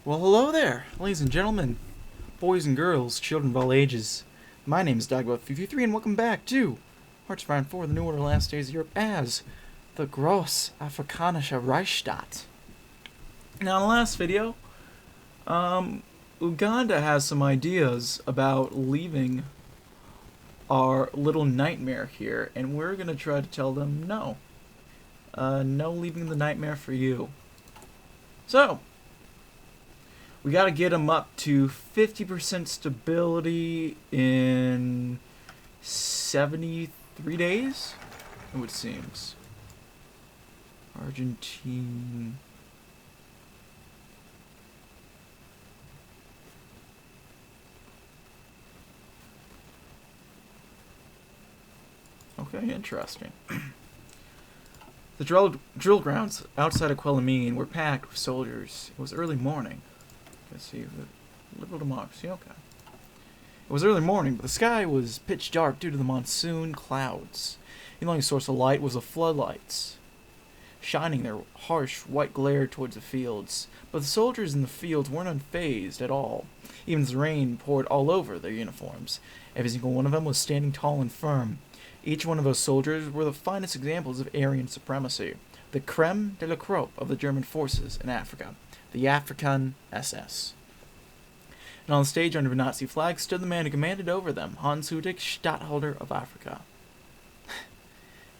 Well, hello there, ladies and gentlemen, boys and girls, children of all ages. My name is DB333, and welcome back to Hearts of Iron 4, the New Order Last Days of Europe, as the Gross Afrikanische Reichsstaat. Now, in the last video, Uganda has some ideas about leaving our little nightmare here, and we're going to try to tell them no. No leaving the nightmare for you. So, we got to get them up to 50% stability in 73 days, it seems. Argentine. Okay, interesting. The drill grounds outside of Quelimane were packed with soldiers. It was early morning. Let's see, liberal democracy, okay. It was early morning, but the sky was pitch dark due to the monsoon clouds. The only source of light was the floodlights, shining their harsh white glare towards the fields. But the soldiers in the fields weren't unfazed at all, even as the rain poured all over their uniforms. Every single one of them was standing tall and firm. Each one of those soldiers were the finest examples of Aryan supremacy, the creme de la crop of the German forces in Africa, the African SS. And on the stage under the Nazi flag stood the man who commanded over them, Hans Hüttig, Statthalter of Africa.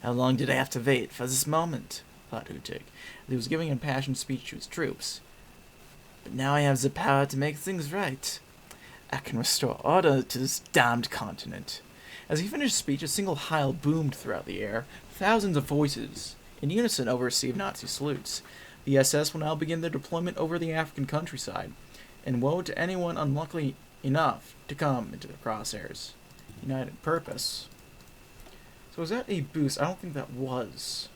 How long did I have to wait for this moment? Thought Hüttig. He was giving an impassioned speech to his troops. But now I have the power to make things right. I can restore order to this damned continent. As he finished his speech, a single howl boomed throughout the air. Thousands of voices in unison over-received Nazi salutes. The SS will now begin their deployment over the African countryside, and woe to anyone unlucky enough to come into their crosshairs. United purpose. So is that a boost? I don't think that was.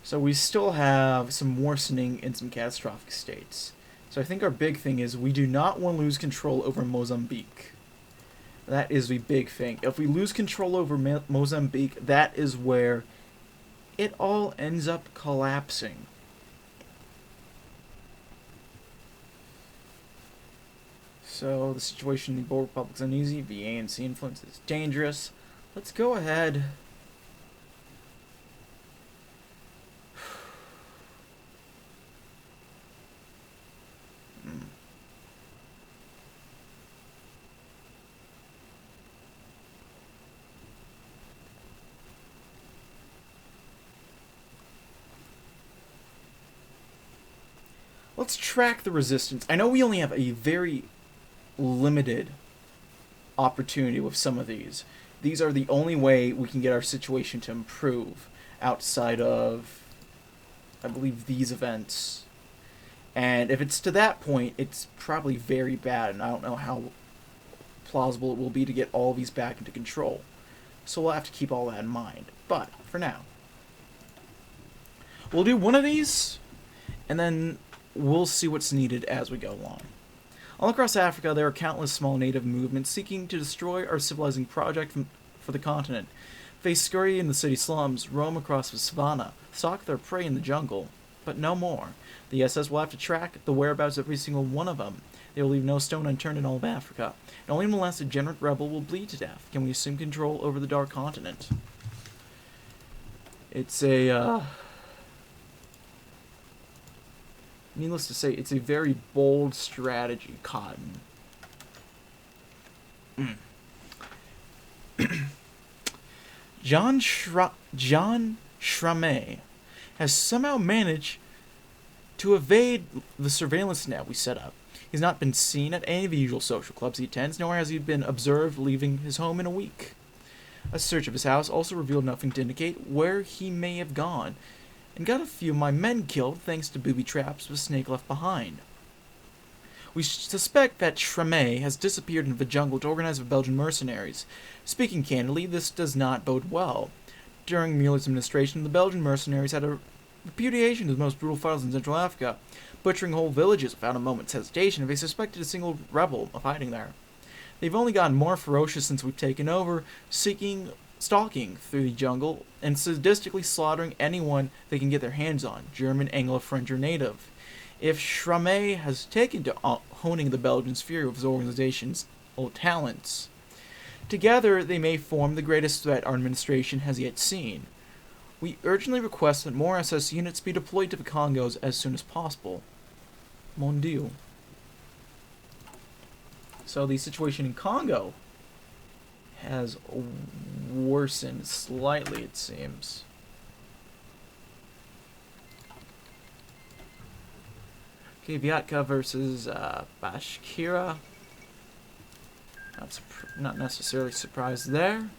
So we still have some worsening in some catastrophic states. So I think our big thing is we do not want to lose control over Mozambique. That is the big thing. If we lose control over Mozambique, that is where it all ends up collapsing. So the situation in the Boer Republic is uneasy. The ANC influence is dangerous. Let's go ahead. Let's track the resistance. I know we only have a very limited opportunity with some of these. These are the only way we can get our situation to improve outside of, I believe, these events. And if it's to that point, it's probably very bad, and I don't know how plausible it will be to get all these back into control. So we'll have to keep all that in mind. But, for now, we'll do one of these, and then we'll see what's needed as we go along. All across Africa, there are countless small native movements seeking to destroy our civilizing project for the continent. They scurry in the city slums, roam across the savannah, stalk their prey in the jungle, but no more. The SS will have to track the whereabouts of every single one of them. They will leave no stone unturned in all of Africa, and only unless a degenerate rebel will bleed to death can we assume control over the Dark Continent. It's a, needless to say, it's a very bold strategy, Cotton. John Schramme has somehow managed to evade the surveillance net we set up. He's not been seen at any of the usual social clubs he attends, nor has he been observed leaving his home in a week. A search of his house also revealed nothing to indicate where he may have gone, and got a few of my men killed thanks to booby traps with Snake left behind. We suspect that Schramme has disappeared into the jungle to organize with Belgian mercenaries. Speaking candidly, this does not bode well. During Muller's administration, the Belgian mercenaries had a repudiation as the most brutal fighters in Central Africa, butchering whole villages without a moment's hesitation if they suspected a single rebel of hiding there. They've only gotten more ferocious since we've taken over, stalking through the jungle and sadistically slaughtering anyone they can get their hands on, German, Anglo, French, or native. If Schramme has taken to honing the Belgian sphere of his organization's old talents, together they may form the greatest threat our administration has yet seen. We urgently request that more SS units be deployed to the Congos as soon as possible. Mon Dieu. So the situation in Congo has worsened slightly, it seems. Okay, Vyatka versus Bashkira. Not necessarily surprised there.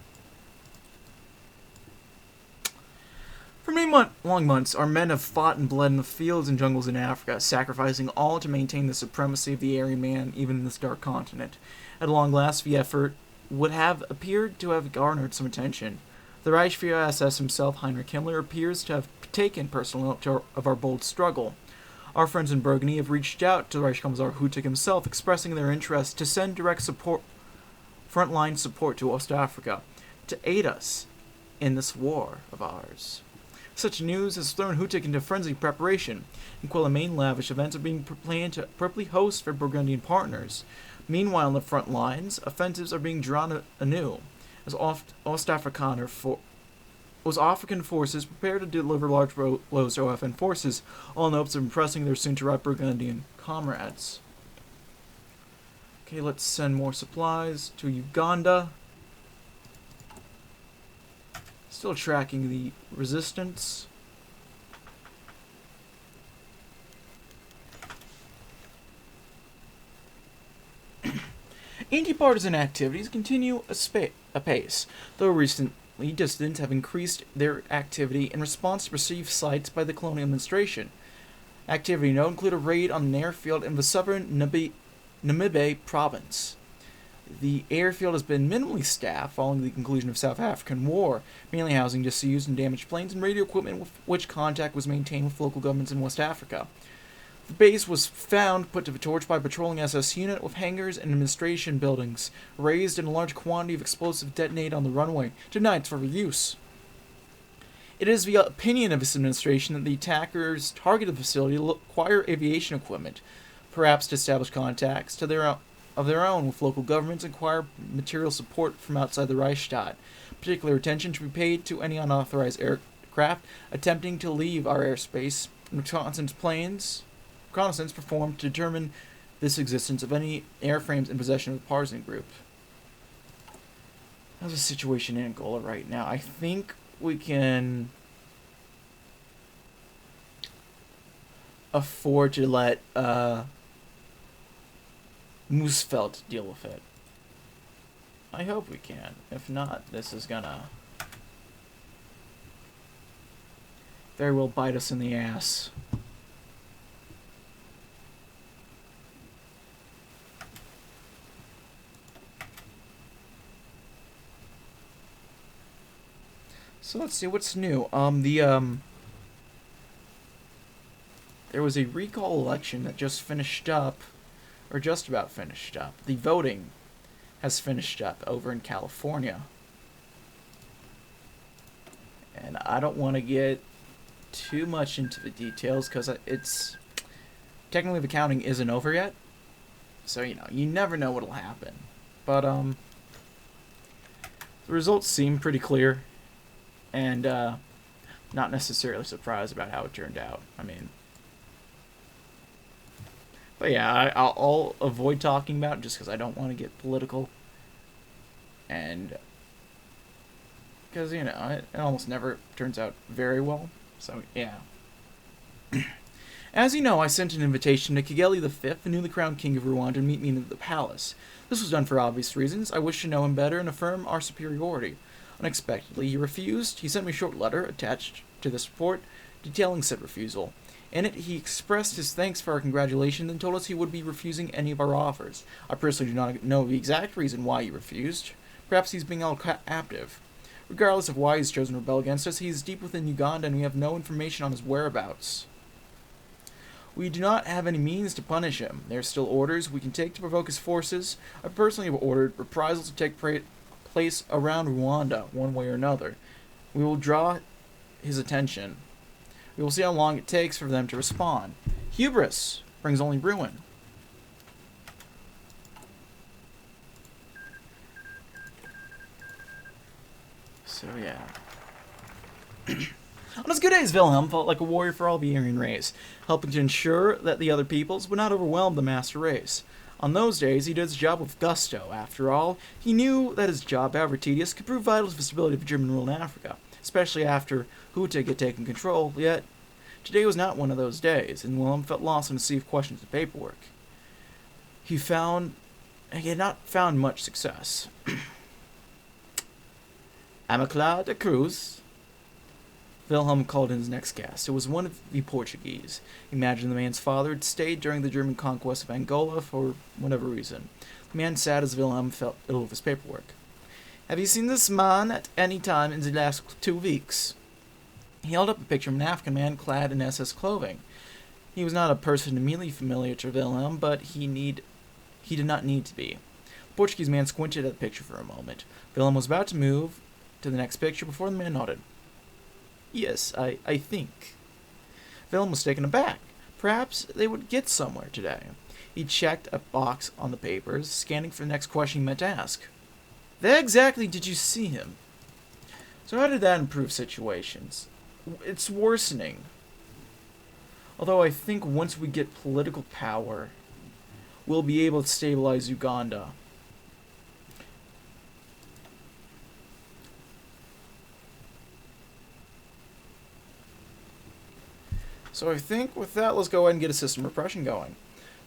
For many long months, our men have fought and bled in the fields and jungles in Africa, sacrificing all to maintain the supremacy of the Aryan man even in this dark continent. At long last, the effort would have appeared to have garnered some attention. The Reichsführer SS himself, Heinrich Himmler, appears to have taken personal note of our bold struggle. Our friends in Burgundy have reached out to Reichskommissar Hüttig himself, expressing their interest to send direct support, frontline support to Ostafrika, to aid us in this war of ours. Such news has thrown Hüttig into frenzied preparation. In Quelimane, lavish events are being planned to appropriately host for Burgundian partners. Meanwhile, on the front lines, offensives are being drawn anew, as Ostafrican forces prepare to deliver large blows to OFN forces, all in hopes of impressing their soon-to-arrive Burgundian comrades. Okay, let's send more supplies to Uganda. Still tracking the resistance. Anti-partisan activities continue apace, though recently dissidents have increased their activity in response to perceived slights by the colonial administration. Activity note include a raid on an airfield in the southern Namibe province. The airfield has been minimally staffed following the conclusion of South African War, mainly housing disused and damaged planes and radio equipment with which contact was maintained with local governments in West Africa. The base was put to the torch by a patrolling SS unit with hangars and administration buildings, raised and a large quantity of explosive detonated on the runway, denied for use. It is the opinion of this administration that the attackers targeted the facility to acquire aviation equipment, perhaps to establish contacts of their own with local governments and acquire material support from outside the Reichsstadt. Particular attention to be paid to any unauthorized aircraft attempting to leave our airspace, and reconnaissance performed to determine this existence of any airframes in possession of the partisan group. How's the situation in Angola right now? I think we can afford to let Moosfeld deal with it. I hope we can. If not, this is gonna very well bite us in the ass. So let's see what's new. There was a recall election that just finished up, or just about finished up. The voting has finished up over in California. And I don't want to get too much into the details because it's technically the counting isn't over yet. So, you never know what'll happen. But the results seem pretty clear. And not necessarily surprised about how it turned out. But yeah, I'll avoid talking about it just because I don't want to get political. And because, it almost never turns out very well. So, yeah. As you know, I sent an invitation to Kigeli V, the newly crowned king of Rwanda, to meet me in the palace. This was done for obvious reasons. I wished to know him better and affirm our superiority. Unexpectedly, he refused. He sent me a short letter attached to this report detailing said refusal. In it, he expressed his thanks for our congratulations and told us he would be refusing any of our offers. I personally do not know the exact reason why he refused. Perhaps he's being all captive. Regardless of why he's chosen to rebel against us, he is deep within Uganda and we have no information on his whereabouts. We do not have any means to punish him. There are still orders we can take to provoke his forces. I personally have ordered reprisals to take place around Rwanda, one way or another. We will draw his attention. We will see how long it takes for them to respond. Hubris brings only ruin. So yeah. On his good days, Wilhelm felt like a warrior for all the Aryan race, helping to ensure that the other peoples would not overwhelm the master race. On those days, he did his job with gusto. After all, he knew that his job, however tedious, could prove vital to the stability of German rule in Africa, especially after Hutig had taken control. Yet, today was not one of those days, and Wilhelm felt lost in a sea of questions and paperwork. He had not found much success. Amacla de Cruz. Wilhelm called in his next guest. It was one of the Portuguese. Imagine the man's father had stayed during the German conquest of Angola for whatever reason. The man sat as Wilhelm felt ill of his paperwork. Have you seen this man at any time in the last 2 weeks? He held up a picture of an African man clad in SS clothing. He was not a person immediately familiar to Wilhelm, but he did not need to be. The Portuguese man squinted at the picture for a moment. Wilhelm was about to move to the next picture before the man nodded. Yes, I think. Wilhelm was taken aback. Perhaps they would get somewhere today. He checked a box on the papers, scanning for the next question he meant to ask. Where exactly did you see him? So how did that improve situations? It's worsening. Although I think once we get political power, we'll be able to stabilize Uganda. So I think with that, let's go ahead and get a system repression going.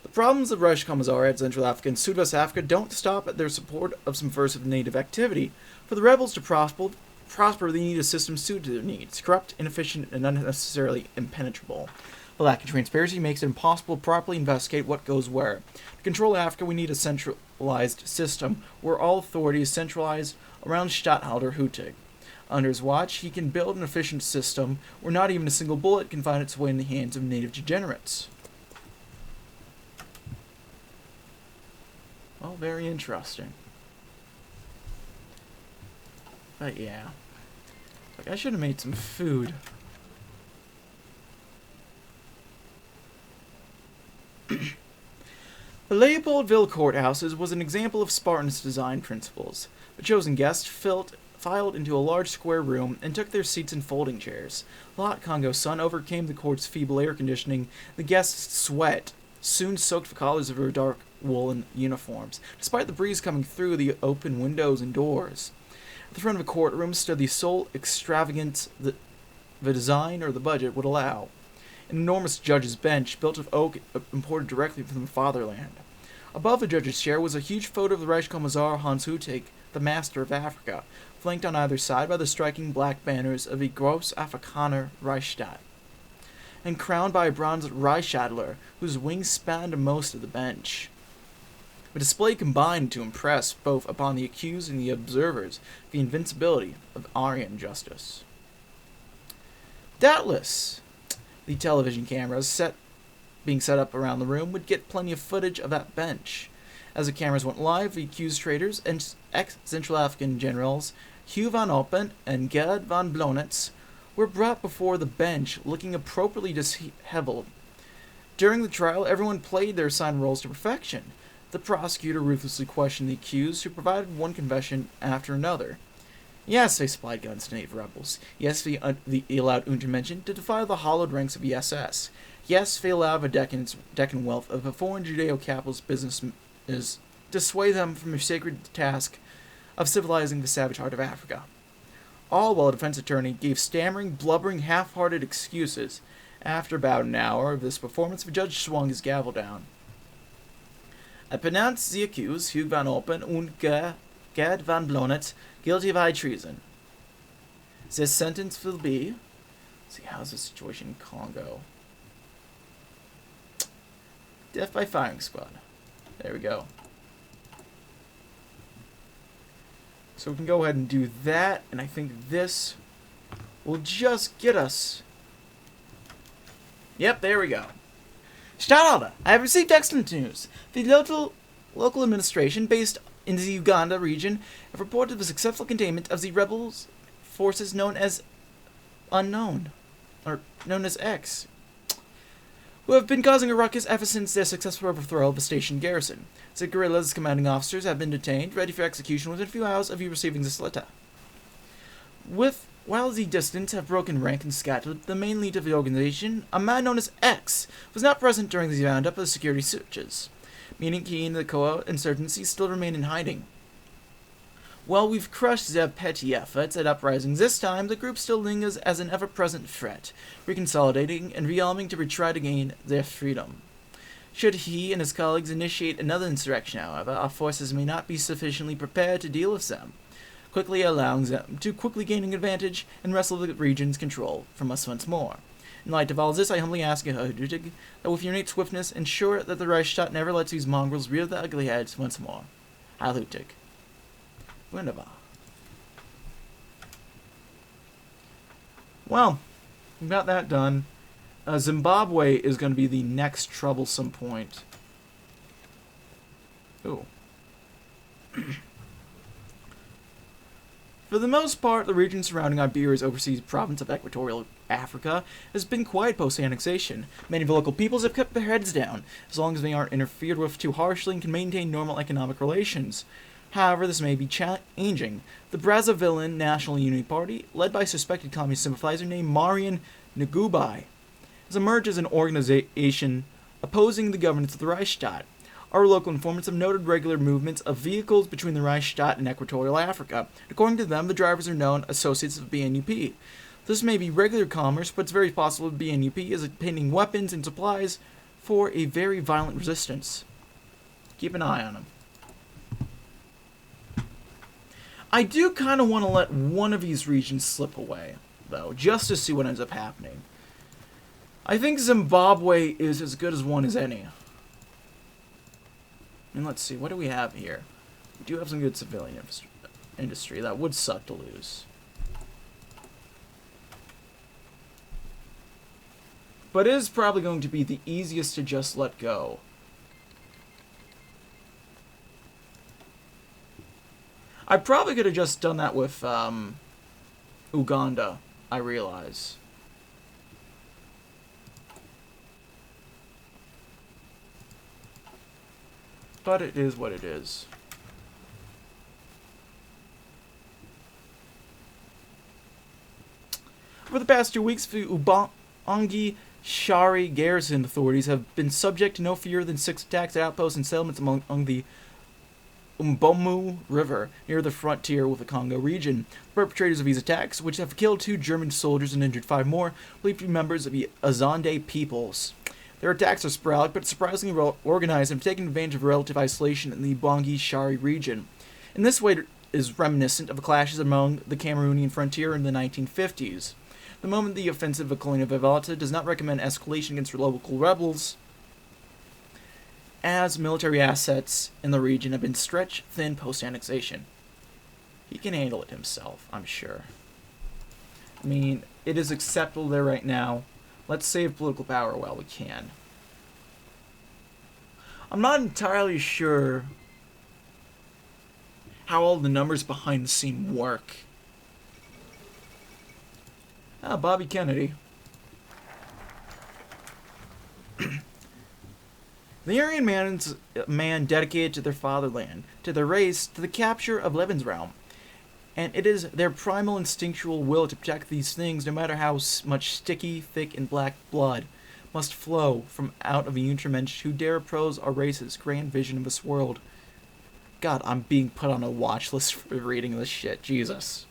The problems of Reichskommissar at Central Africa and Sudwest Africa don't stop at their support of subversive native activity. For the rebels to prosper, they need a system suited to their needs, corrupt, inefficient, and unnecessarily impenetrable. The lack of transparency makes it impossible to properly investigate what goes where. To control Africa, we need a centralized system where all authority is centralized around Statthalter Hutig. Under his watch, he can build an efficient system where not even a single bullet can find its way in the hands of native degenerates. Well, very interesting. But yeah. Like, I should have made some food. The Leopoldville courthouses was an example of Spartan's design principles. The chosen guests filed into a large square room and took their seats in folding chairs. The hot Congo sun overcame the court's feeble air conditioning. The guests' sweat soon soaked the collars of their dark woolen uniforms, despite the breeze coming through the open windows and doors. At the front of the courtroom stood the sole extravagance that the design or the budget would allow. An enormous judge's bench, built of oak imported directly from the fatherland. Above the judge's chair was a huge photo of the Reichskommissar Hans Hutig, the master of Africa, flanked on either side by the striking black banners of the Gross Afrikaner Reichsstaat, and crowned by a bronze Reichsadler, whose wings spanned most of the bench. The display combined to impress both upon the accused and the observers the invincibility of Aryan justice. Doubtless, the television cameras being set up around the room would get plenty of footage of that bench. As the cameras went live, the accused traitors and ex-Central African generals Hugh van Oppen and Gerd van Blonitz were brought before the bench, looking appropriately disheveled. During the trial, everyone played their assigned roles to perfection. The prosecutor ruthlessly questioned the accused, who provided one confession after another. Yes, they supplied guns to native rebels. Yes, they allowed Untermenschen to defy the hollowed ranks of the SS. Yes, they allowed the decadent wealth of a foreign Judeo-capitalist business is to sway them from their sacred task of civilizing the savage heart of Africa. All while a defense attorney gave stammering, blubbering, half-hearted excuses. After about an hour of this performance, the judge swung his gavel down. I pronounce the accused, Hugh van Oppen and Gerd van Blonitz, guilty of high treason. This sentence will be... Let's see, how's the situation in Congo? Death by firing squad. There we go. So we can go ahead and do that, and I think this will just get us... Yep, there we go. Statthalter, I have received excellent news. The local administration, based in the Uganda region, have reported the successful containment of the rebels forces known as Unknown, or known as X. who have been causing a ruckus ever since their successful overthrow of the station garrison. The guerrillas' commanding officers have been detained, ready for execution within a few hours of you receiving this letter. While the dissidents have broken rank and scattered, the main leader of the organization, a man known as X, was not present during the roundup of the security searches, meaning he and the HoI insurgency still remain in hiding. While we've crushed their petty efforts at uprisings this time, the group still lingers as an ever-present threat, reconsolidating and rearming to try to gain their freedom. Should he and his colleagues initiate another insurrection, however, our forces may not be sufficiently prepared to deal with them, quickly allowing them to quickly gain an advantage and wrestle the region's control from us once more. In light of all this, I humbly ask you, HoI, that with your innate swiftness, ensure that the Reichsstaat never lets these mongrels rear their ugly heads once more. HoI. Wunderbar. Well, we got that done. Zimbabwe is going to be the next troublesome point. Ooh. For the most part, the region surrounding Iberia's overseas province of Equatorial Africa has been quiet post-annexation. Many of the local peoples have kept their heads down, as long as they aren't interfered with too harshly and can maintain normal economic relations. However, this may be changing. The Brazzavillian National Unity Party, led by a suspected communist sympathizer named Marian Ngubai, has emerged as an organization opposing the governance of the Reichsstaat. Our local informants have noted regular movements of vehicles between the Reichsstaat and Equatorial Africa. According to them, the drivers are known associates of BNUP. This may be regular commerce, but it's very possible that BNUP is obtaining weapons and supplies for a very violent resistance. Keep an eye on them. I do kind of want to let one of these regions slip away, though, just to see what ends up happening. I think Zimbabwe is as good as one as any. And let's see, what do we have here? We do have some good civilian industry. That would suck to lose. But it is probably going to be the easiest to just let go. I probably could have just done that with Uganda, I realize. But it is what it is. For the past 2 weeks, the Ubangi Shari garrison authorities have been subject to no fewer than 6 attacks at outposts and settlements along the Mbomu River, near the frontier with the Congo region. The perpetrators of these attacks, which have killed 2 German soldiers and injured 5 more, believed to be members of the Azande peoples. Their attacks are sporadic, but surprisingly well organized and have taken advantage of relative isolation in the Ubangi Shari region. In this way, it is reminiscent of the clashes among the Cameroonian frontier in the 1950s. The moment the offensive of Colonel Vivalta does not recommend escalation against local rebels, as military assets in the region have been stretched thin post-annexation. He can handle it himself, I'm sure. I mean, it is acceptable there right now. Let's save political power while we can. I'm not entirely sure how all the numbers behind the scene work. Ah, Bobby Kennedy. The Aryan man dedicated to their fatherland, to their race, to the capture of Lebensraum. And it is their primal instinctual will to protect these things, no matter how much sticky, thick, and black blood must flow from out of the Untermensch who dare oppose our race's grand vision of this world. God, I'm being put on a watch list for reading this shit. Jesus.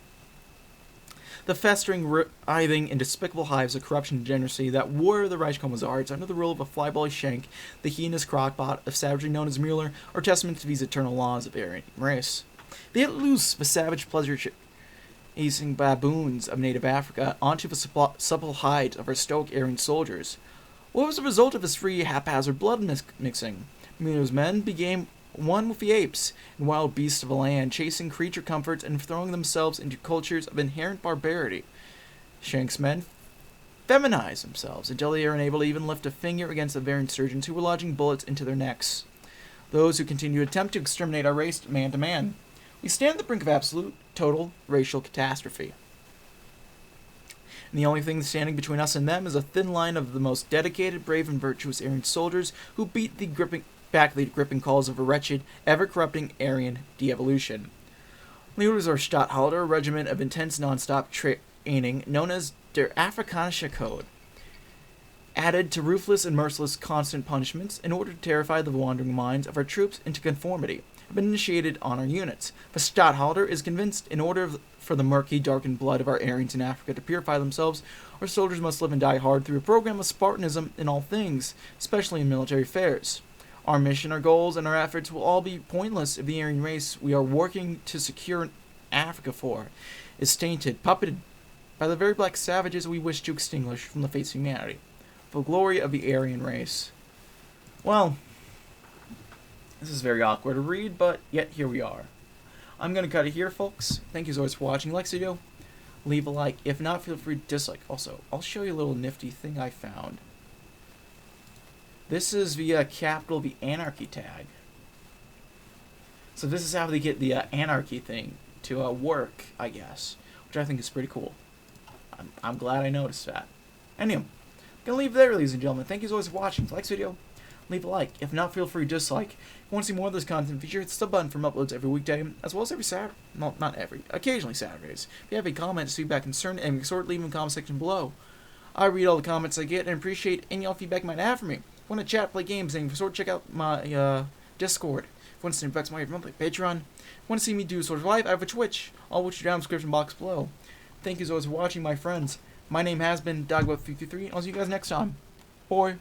The festering, writhing, and despicable hives of corruption and degeneracy that were the Reichskommissars under the rule of a flyboy Schenk, the heinous crockpot of savagery known as Mueller, are testament to these eternal laws of Aryan race. They let loose the savage pleasure-chasing baboons of native Africa onto the supple hide of our stoic Aryan soldiers. What was the result of this free, haphazard blood mixing? Mueller's men became one with the apes and wild beasts of the land, chasing creature comforts and throwing themselves into cultures of inherent barbarity. Schenk's men feminize themselves until they are unable to even lift a finger against the very insurgents who were lodging bullets into their necks. Those who continue to attempt to exterminate our race man to man. We stand at the brink of absolute, total, racial catastrophe. And the only thing standing between us and them is a thin line of the most dedicated, brave, and virtuous Aryan soldiers who beat back the gripping calls of a wretched, ever-corrupting Aryan de-evolution. Leaders are Statthalter, a regiment of intense non-stop training known as der Afrikanische Code, added to ruthless and merciless constant punishments in order to terrify the wandering minds of our troops into conformity, have been initiated on our units. But Statthalter is convinced in order for the murky, darkened blood of our Aryans in Africa to purify themselves, our soldiers must live and die hard through a program of Spartanism in all things, especially in military affairs. Our mission, our goals, and our efforts will all be pointless if the Aryan race we are working to secure Africa for is tainted, puppeted by the very black savages we wish to extinguish from the face of humanity. For the glory of the Aryan race. Well, this is very awkward to read, but yet here we are. I'm going to cut it here, folks. Thank you as always for watching. Like this video, leave a like. If not, feel free to dislike. Also, I'll show you a little nifty thing I found. This is via capital V anarchy tag. So this is how they get the anarchy thing to work, I guess, which I think is pretty cool. I'm glad I noticed that. Anyway, I'm gonna leave it there, ladies and gentlemen. Thank you as always for watching. If you like this video, leave a like. If not, feel free to dislike. If you want to see more of this content, feature hit the sub button from uploads every weekday, as well as every Saturday. No, not every. Occasionally Saturdays. If you have any comments, feedback, concern, and sort, leave them in the comment section below. I read all the comments I get and appreciate any all feedback you might have for me. If you want to chat, play games, and sort, check out my Discord. If you want to see me my monthly Patreon. If you want to see me do sort of live, I have a Twitch, all which are down in the description box below. Thank you as always for watching, my friends. My name has been DB333, and I'll see you guys next time. Bye.